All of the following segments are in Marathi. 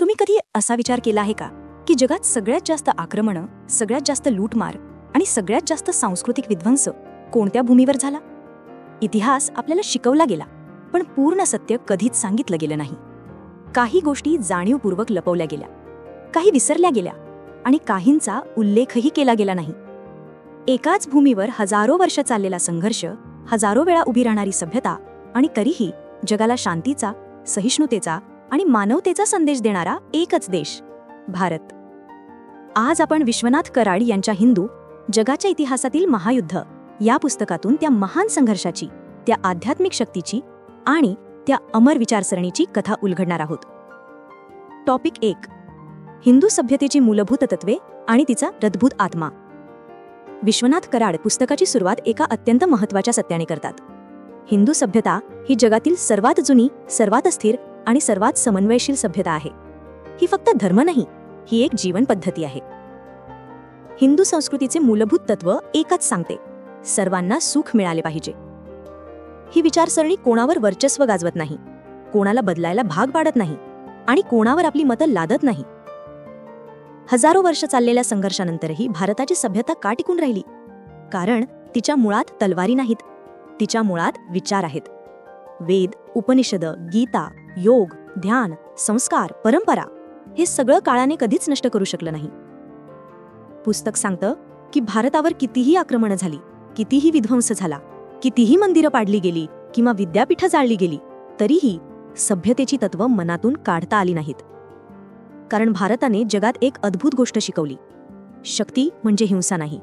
तुम्ही कधी असा विचार केला आहे का की जगात सगळ्यात जास्त आक्रमणं, सगळ्यात जास्त लूटमार आणि सगळ्यात जास्त सांस्कृतिक विध्वंस कोणत्या भूमीवर झाला? इतिहास आपल्याला शिकवला गेला, पण पूर्ण सत्य कधीच सांगितलं गेलं नाही. काही गोष्टी जाणीवपूर्वक लपवल्या गेल्या, काही विसरल्या गेल्या आणि काहींचा उल्लेखही केला गेला नाही. एकाच भूमीवर हजारो वर्ष चाललेला संघर्ष, हजारो वेळा उभी राहणारी सभ्यता आणि तरीही जगाला शांतीचा, सहिष्णुतेचा आणि मानवतेचा संदेश देणारा एकच देश, भारत. आज आपण विश्वनाथ कराड यांच्या हिंदू, जगाच्या इतिहासातील महायुद्ध या पुस्तकातून त्या महान संघर्षाची, त्या आध्यात्मिक शक्तीची आणि त्या अमर विचारसरणीची कथा उलगडणार आहोत. टॉपिक 1. हिंदू सभ्यतेची मूलभूत तत्वे आणि तिचा रथभूत आत्मा. विश्वनाथ कराड पुस्तकाची सुरुवात एका अत्यंत महत्त्वाच्या सत्याने करतात. हिंदू सभ्यता ही जगातील सर्वात जुनी, सर्वात अस्थिर आणि सर्वात समन्वयशील सभ्यता आहे. ही फक्त धर्म नाही, ही एक जीवन पद्धती आहे. हिंदू संस्कृतीचे मूलभूत तत्व एकच सांगते: सर्वांना सुख मिळाले पाहिजे. ही विचारसरणी कोणावर वर्चस्व गाजवत नाही, कोणाला बदलायला भाग पाडत नाही आणि कोणावर आपली मतं लादत नाही. हजारो वर्ष चाललेल्या संघर्षानंतरही भारताची सभ्यता का टिकून राहिली? कारण तिच्या मुळात तलवारी नाहीत, तिच्या मुळात विचार आहेत. वेद, उपनिषद, गीता, योग, ध्यान, संस्कार, परंपरा हे सगळं काळाने कधीच नष्ट करू शकलं नाही. पुस्तक सांगतं की भारतावर कितीही आक्रमणं झाली, कितीही विध्वंस झाला, कितीही मंदिरं पाडली गेली किंवा विद्यापीठं जाळली गेली, तरीही सभ्यतेची तत्व मनातून काढता आली नाहीत. कारण भारताने जगात एक अद्भुत गोष्ट शिकवली: शक्ती म्हणजे हिंसा नाही,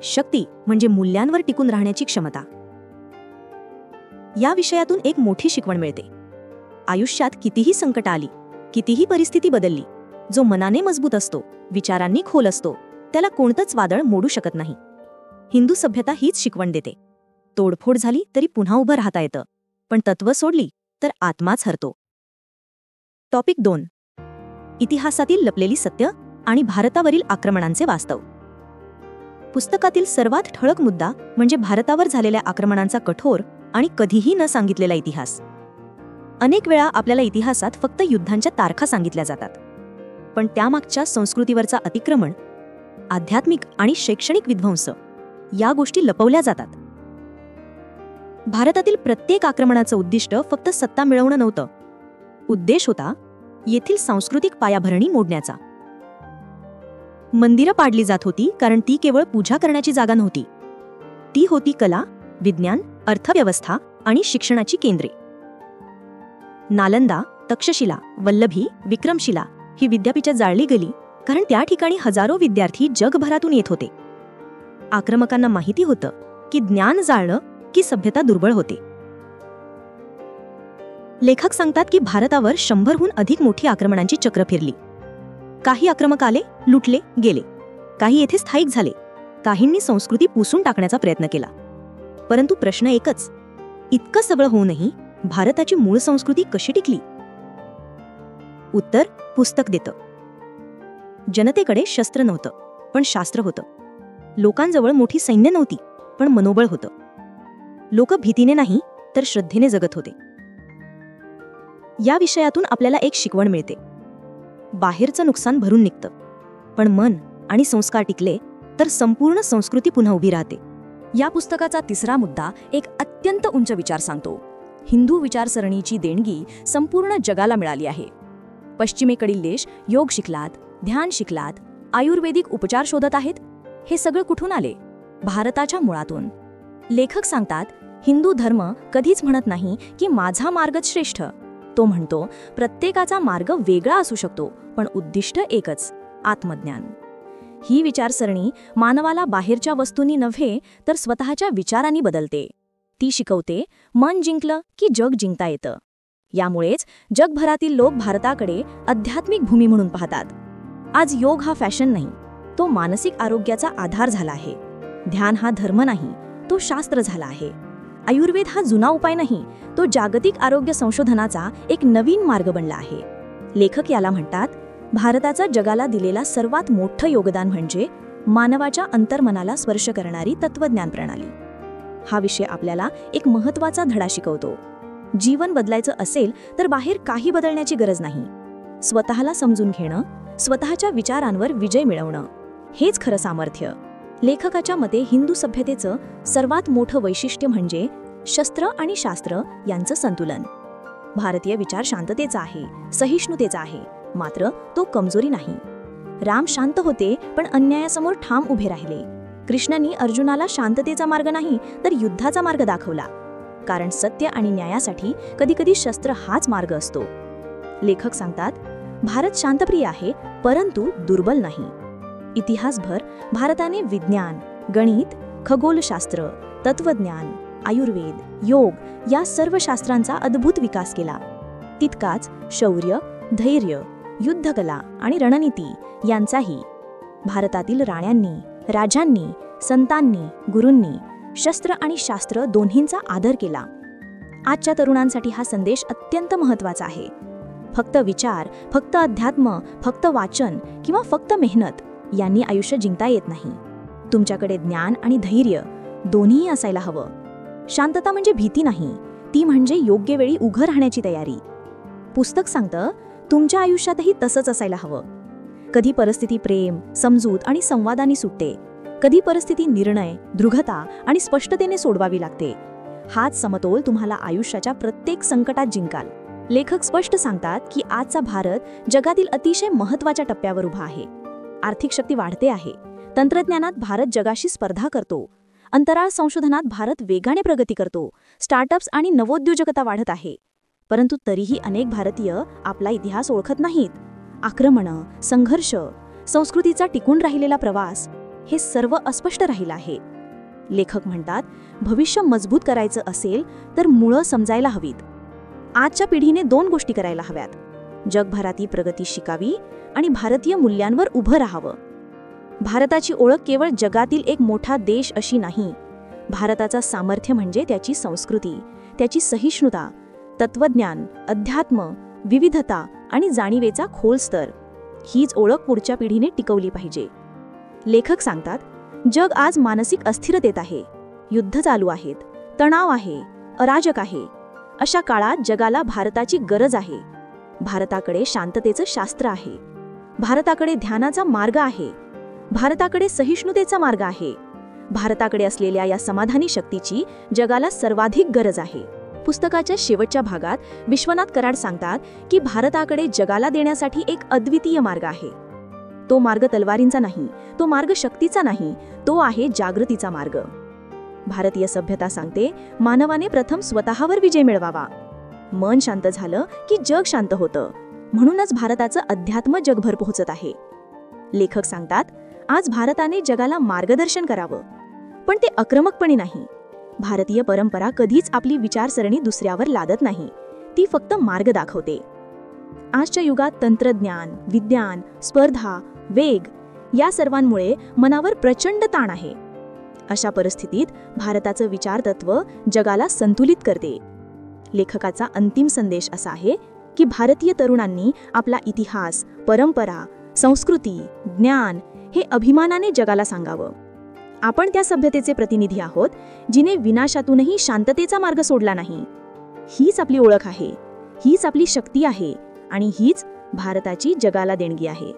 शक्ती म्हणजे मूल्यांवर टिकून राहण्याची क्षमता. या विषयातून एक मोठी शिकवण मिळते: आयुष्यात कितीही संकट आली, कितीही परिस्थिती बदलली, जो मनाने मजबूत असतो, विचारांनी खोल असतो, त्याला कोणतंच वादळ मोडू शकत नाही. हिंदू सभ्यता हीच शिकवण देते. तोडफोड झाली तरी पुन्हा उभं राहता येतं, पण तत्व सोडली तर आत्माच हरतो. टॉपिक 2. इतिहासातील लपलेली सत्य आणि भारतावरील आक्रमणांचे वास्तव. पुस्तकातील सर्वात ठळक मुद्दा म्हणजे भारतावर झालेल्या आक्रमणांचा कठोर आणि कधीही न सांगितलेला इतिहास. अनेक वेळा आपल्याला इतिहासात फक्त युद्धांच्या तारखा सांगितल्या जातात, पण त्यामागच्या संस्कृतीवरचा अतिक्रमण, आध्यात्मिक आणि शैक्षणिक विध्वंस या गोष्टी लपवल्या जातात. भारतातील प्रत्येक आक्रमणाचं उद्दिष्ट फक्त सत्ता मिळवणं नव्हतं. उद्देश होता येथील सांस्कृतिक पायाभरणी मोडण्याचा. मंदिरं पाडली जात होती कारण ती केवळ पूजा करण्याची जागा नव्हती, ती होती कला, विज्ञान, अर्थव्यवस्था आणि शिक्षणाची केंद्रे. नालंदा, तक्षशिला, वल्लभी, विक्रमशिला ही विद्यापीठे जाळली गेली कारण त्या ठिकाणी हजारो विद्यार्थी जगभरातून येत होते. आक्रमकांना माहिती होतं की ज्ञान जाळलं की सभ्यता दुर्बळ होते. लेखक सांगतात की भारतावर 100हून अधिक मोठी आक्रमणांची चक्र फिरली. काही आक्रमक आले, लुटले, गेले. काही येथे स्थायिक झाले. काहींनी संस्कृती पुसून टाकण्याचा प्रयत्न केला. परंतु प्रश्न एकच: इतकं सगळं होऊनही भारताची मूळ संस्कृती कशी टिकली? उत्तर पुस्तक देतं. जनतेकडे शस्त्र नव्हतं, पण शास्त्र होतं. लोकांजवळ मोठी सैन्य नव्हती, पण मनोबळ होतं. लोक भीतीने नाही तर श्रद्धेने जगत होते. या विषयातून आपल्याला एक शिकवण मिळते: बाहेरचं नुकसान भरून निघतं, पण मन आणि संस्कार टिकले तर संपूर्ण संस्कृती पुन्हा उभी राहते. या पुस्तकाचा 3रा मुद्दा एक अत्यंत उंच विचार सांगतो: हिंदू विचारसरणीची देणगी संपूर्ण जगाला मिळाली आहे. पश्चिमेकडील देश योग शिकलात, ध्यान शिकलात, आयुर्वेदिक उपचार शोधत आहेत. हे सगळं कुठून आले? भारताच्या मुळातून. लेखक सांगतात, हिंदू धर्म कधीच म्हणत नाही की माझा मार्गच श्रेष्ठ. तो म्हणतो प्रत्येकाचा मार्ग वेगळा असू शकतो, पण उद्दिष्ट एकच: आत्मज्ञान. ही विचारसरणी मानवाला बाहेरच्या वस्तूंनी नव्हे तर स्वतःच्या विचारांनी बदलते. ती शिकवते मन जिंकलं की जग जिंकता येतं. यामुळेच जगभरातील लोक भारताकडे आध्यात्मिक भूमी म्हणून पाहतात. आज योग हा फॅशन नाही, तो मानसिक आरोग्याचा आधार झाला आहे. ध्यान हा धर्म नाही, तो शास्त्र झाला आहे. आयुर्वेद हा जुना उपाय नाही, तो जागतिक आरोग्य संशोधनाचा एक नवीन मार्ग बनला आहे. लेखक याला म्हणतात, भारताचा जगाला दिलेला सर्वात मोठं योगदान म्हणजे मानवाच्या अंतर्मनाला स्पर्श करणारी तत्वज्ञान प्रणाली. हा विषय आपल्याला एक महत्त्वाचा धडा शिकवतो: जीवन बदलायचं असेल तर बाहेर काही बदलण्याची गरज नाही. स्वतःला समजून घेणं, स्वतःच्या विचारांवर विजय मिळवणं, हेच खरं सामर्थ्य. लेखकाच्या मते हिंदू सभ्यतेचं सर्वात मोठं वैशिष्ट्य म्हणजे शस्त्र आणि शास्त्र यांचं संतुलन. भारतीय विचार शांततेचा आहे, सहिष्णुतेचा आहे, मात्र तो कमजोरी नाही. राम शांत होते पण अन्यायासमोर ठाम उभे राहिले. कृष्णांनी अर्जुनाला शांततेचा मार्ग नाही तर युद्धाचा मार्ग दाखवला, कारण सत्य आणि न्यायासाठी कधीकधी शस्त्र हाच मार्ग असतो. लेखक सांगतात, भारत शांतप्रिय आहे परंतु दुर्बल नाही. इतिहासभर भारताने विज्ञान, गणित, खगोलशास्त्र, तत्वज्ञान, आयुर्वेद, योग या सर्व शास्त्रांचा अद्भुत विकास केला. तितकाच शौर्य, धैर्य, युद्धकला आणि रणनीती यांचाही. भारतातील राण्यांनी, राजांनी, संतांनी, गुरूंनी शस्त्र आणि शास्त्र दोन्हींचा आदर केला. आजच्या तरुणांसाठी हा संदेश अत्यंत महत्त्वाचा आहे. फक्त विचार, फक्त अध्यात्म, फक्त वाचन किंवा फक्त मेहनत यांनी आयुष्य जिंकता येत नाही. तुमच्याकडे ज्ञान आणि धैर्य दोन्हीही असायला हवं. शांतता म्हणजे भीती नाही, ती म्हणजे योग्य वेळी उभं राहण्याची तयारी. पुस्तक सांगतं, तुमच्या आयुष्यातही तसंच असायला हवं. कधी परिस्थिती प्रेम, समजूत आणि संवादाने सुटते, कधी परिस्थिती निर्णय, दृढता आणि स्पष्टतेने सोडवावी लागते. हाच समतोल तुम्हाला आयुष्याच्या प्रत्येक संकटात जिंकाल. लेखक स्पष्ट सांगतात की आजचा भारत जगातील अतिशय महत्त्वाच्या टप्प्यावर उभा आहे. आर्थिक शक्ती वाढते आहे, तंत्रज्ञानात भारत जगाशी स्पर्धा करतो, अंतराळ संशोधनात भारत वेगाने प्रगती करतो, स्टार्टअप्स आणि नवोद्योजकता वाढत आहे. परंतु तरीही अनेक भारतीय आपला इतिहास ओळखत नाहीत. आक्रमणं, संघर्ष, संस्कृतीचा टिकून राहिलेला प्रवास हे सर्व अस्पष्ट राहिलं आहे. लेखक म्हणतात, भविष्य मजबूत करायचं असेल तर मुळं समजायला हवीत. आजच्या पिढीने 2 गोष्टी करायला हव्यात: जगभरातील प्रगती शिकावी आणि भारतीय मूल्यांवर उभं राहावं. भारताची ओळख केवळ जगातील एक मोठा देश अशी नाही. भारताचा सामर्थ्य म्हणजे त्याची संस्कृती, त्याची सहिष्णुता, तत्वज्ञान, अध्यात्म, विविधता आणि जाणीवेचा खोल स्तर. हीच ओळख पुढच्या पिढीने टिकवली पाहिजे. लेखक सांगतात, जग आज मानसिक अस्थिरतेत आहे. युद्ध चालू आहेत, तणाव आहे, अराजक आहे. अशा काळात जगाला भारताची गरज आहे. भारताकडे शांततेचं शास्त्र आहे, भारताकडे ध्यानाचा मार्ग आहे, भारताकडे सहिष्णुतेचा मार्ग आहे. भारताकडे असलेल्या या समाधानी शक्तीची जगाला सर्वाधिक गरज आहे. पुस्तकाच्या शेवटच्या भागात विश्वनाथ कराड सांगतात की भारताकडे जगाला देण्यासाठी एक अद्वितीय मार्ग आहे. तो मार्ग तलवारींचा नाही, तो मार्ग शक्तीचा नाही, तो आहे जागृतीचा मार्ग. भारतीय सभ्यता सांगते, मानवाने प्रथम स्वतःवर विजय मिळवावा. मन शांत झालं की जग शांत होतं. म्हणूनच भारताचं अध्यात्म जगभर पोहोचत आहे. लेखक सांगतात, आज भारताने जगाला मार्गदर्शन करावं, पण ते आक्रमकपणे नाही. भारतीय परंपरा कधीच आपली विचारसरणी दुसऱ्यावर लादत नाही, ती फक्त मार्ग दाखवते. आजच्या युगात तंत्रज्ञान, विज्ञान, स्पर्धा, वेग या सर्वांमुळे मनावर प्रचंड ताण आहे. अशा परिस्थितीत भारताचं विचारतत्व जगाला संतुलित करते. लेखकाचा अंतिम संदेश असा आहे की भारतीय तरुणांनी आपला इतिहास, परंपरा, संस्कृती, ज्ञान हे अभिमानाने जगाला सांगावं. आपण त्या सभ्यतेचे प्रतिनिधी आहोत जिने विनाशातूनही शांततेचा मार्ग सोडला नाही. हीच आपली ओळख आहे, हीच आपली शक्ती आहे आणि हीच भारताची जगाला देणगी आहे.